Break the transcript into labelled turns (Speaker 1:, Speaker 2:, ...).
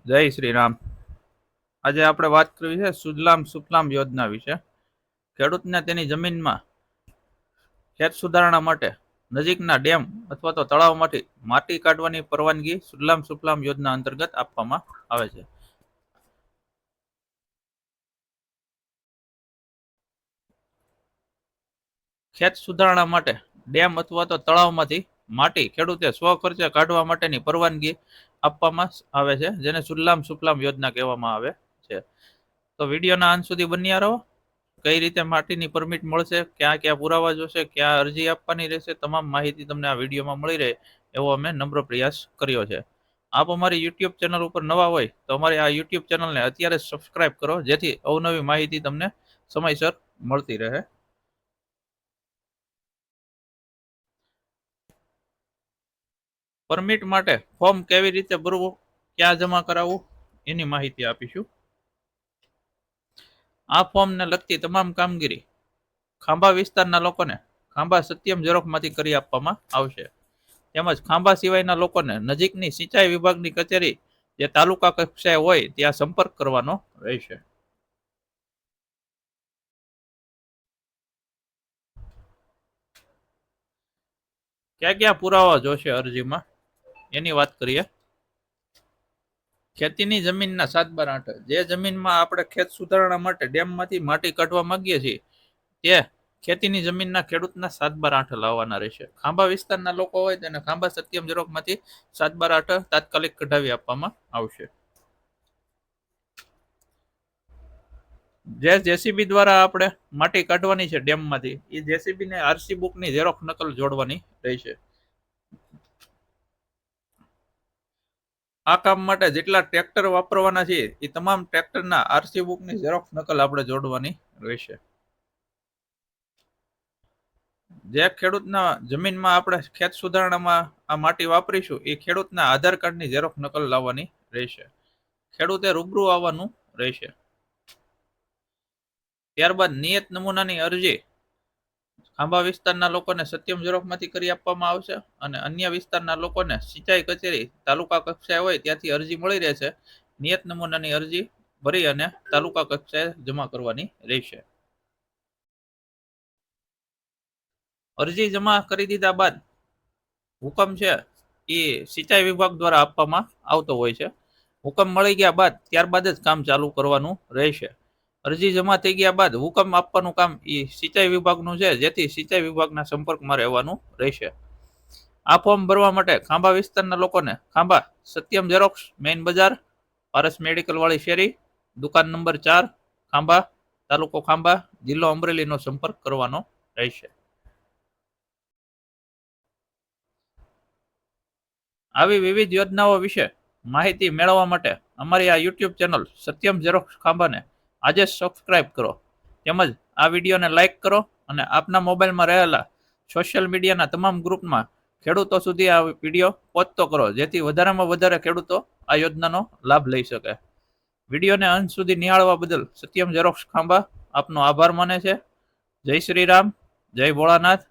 Speaker 1: જય શ્રી રામ. આજે આપણે વાત કરવી છે સુજલામ સુફલામ યોજના વિશે. ખેડૂતને તેની જમીનમાં ખેત સુધારણા માટે નજીકના ડેમ અથવા તો તળાવમાંથી માટી કાઢવાની પરવાનગી સુજલામ સુફલામ યોજના અંતર્ગત આપવામાં આવે છે. ખેત સુધારણા માટે ડેમ અથવા તો તળાવમાંથી માટી ખેડૂતે સ્વખર્ચે કાઢવા માટેની પરવાનગી આપવામાં આવે છે, જેને સુજલામ સુફલામ યોજના કહેવામાં આવે છે. તો વિડીયોના અંત સુધી બન્યા રહો. કઈ રીતે માટીની પરમિટ મળશે, ક્યાં ક્યાં પુરાવા જોશે, ક્યાં અરજી આપવાની રહેશે, તમામ માહિતી તમને આ વિડીયોમાં મળી રહે એવો અમે નમ્ર પ્રયાસ કર્યો છે. આપ અમારી યુટ્યુબ ચેનલ ઉપર નવા હોય તો અમારી આ યુટ્યુબ ચેનલને અત્યારે સબસ્ક્રાઇબ કરો, જેથી અવનવી માહિતી તમને સમયસર મળતી રહે. પરમિટ માટે ફોર્મ કેવી રીતે ભરવું, ક્યાં જમા કરાવવું એની માહિતી આપીશું. આ ફોર્મને લગતી તમામ કામગીરી ખાંભા વિસ્તારના લોકોને ખાંભા સત્યમ ઝેરોક્ષમાંથી કરી આપવામાં આવશે. તેમજ ખાંભા સિવાયના લોકોને નજીકની સિંચાઈ વિભાગની કચેરી જે તાલુકા કક્ષાએ હોય ત્યાં સંપર્ક કરવાનો રહેશે. ક્યાં ક્યાં પુરાવા જોશે અરજીમાં એની વાત કરીએ. ખેતીની જમીનના 7/8 જે જમીનમાં આપણે ખેત સુધારણા માટે ડેમમાંથી માટી કાઢવા માંગીએ છીએ તે ખેતીની જમીનના ખેડૂતના 7/8 લાવવાના રહેશે. ખાંભા વિસ્તારના લોકો હોય તેને ખાંભા સત્યમ ઝેરોક્ષમાંથી 7/8 તાત્કાલિક કઢાવી આપવામાં આવશે. જે જેસીબી દ્વારા આપણે માટી કાઢવાની છે ડેમમાંથી, એ જેસીબી ને આરસી બુકની ઝેરોક્ષ નકલ જોડવાની રહેશે. આ કામ માટે જેટલા ટ્રેક્ટર વાપરવાના છે એ તમામ ટ્રેક્ટરના આરસી બુકની ઝેરોક્ષ નકલ આપણે જોડવાની રહેશે. જે ખેડૂતના જમીનમાં આપણે ખેત સુધારણામાં આ માટી વાપરીશું એ ખેડૂતના આધાર કાર્ડની ઝેરોક્ષ નકલ લાવવાની રહેશે. ખેડૂતે રૂબરૂ આવવાનું રહેશે. ત્યારબાદ નિયત નમૂનાની અરજી ખાંભા વિસ્તારના લોકોને સત્યમ ઝેરોક્ષમાંથી કરી આપવામાં આવશે અને અન્ય વિસ્તારના લોકોને સિંચાઈ કચેરી તાલુકા કક્ષાએ હોય ત્યાંથી અરજી મળી રહેશે. નિયત નમૂનાની અરજી ભરી અને તાલુકા કક્ષાએ જમા કરવાની રહેશે. અરજી જમા કરી દીધા બાદ હુકમ છે એ સિંચાઈ વિભાગ દ્વારા આપવામાં આવતો હોય છે. હુકમ મળી ગયા બાદ ત્યારબાદ જ કામ ચાલુ કરવાનું રહેશે. અરજી જમા થઈ ગયા બાદ હુકમ આપવાનું કામ એ સિંચાઈ વિભાગનું છે, જેથી સિંચાઈ વિભાગના સંપર્કમાં રહેવાનું રહેશે. આ ફોર્મ ભરવા માટે ખાંભા વિસ્તારના લોકોને ખાંભા સત્યમ ઝેરોક્ષ મેઇન બજાર પારસ મેડિકલ વાળી શેરી દુકાન નંબર 4 ખાંભા તાલુકો ખાંભા જિલ્લો અમરેલીનો સંપર્ક કરવાનો રહેશે. આવી વિવિધ યોજનાઓ વિશે માહિતી મેળવવા માટે અમારી આ યુટ્યુબ ચેનલ સત્યમ ઝેરોક્ષ ખાંભાને આજે સબસ્ક્રાઇબ કરો. તેમજ આ વિડીયોને લાઇક કરો અને આપના મોબાઈલમાં રહેલા સોશિયલ મીડિયાના તમામ ગ્રુપમાં ખેડૂતો સુધી આ વિડીયો પહોંચતો કરો, જેથી વધારેમાં વધારે ખેડૂતો આ યોજનાનો લાભ લઈ શકે. વિડીયોને અંત સુધી નિહાળવા બદલ સત્યમ ઝેરોક્ષ ખાંભા આપનો આભાર માને છે. જય શ્રી રામ, જય ભોળાનાથ.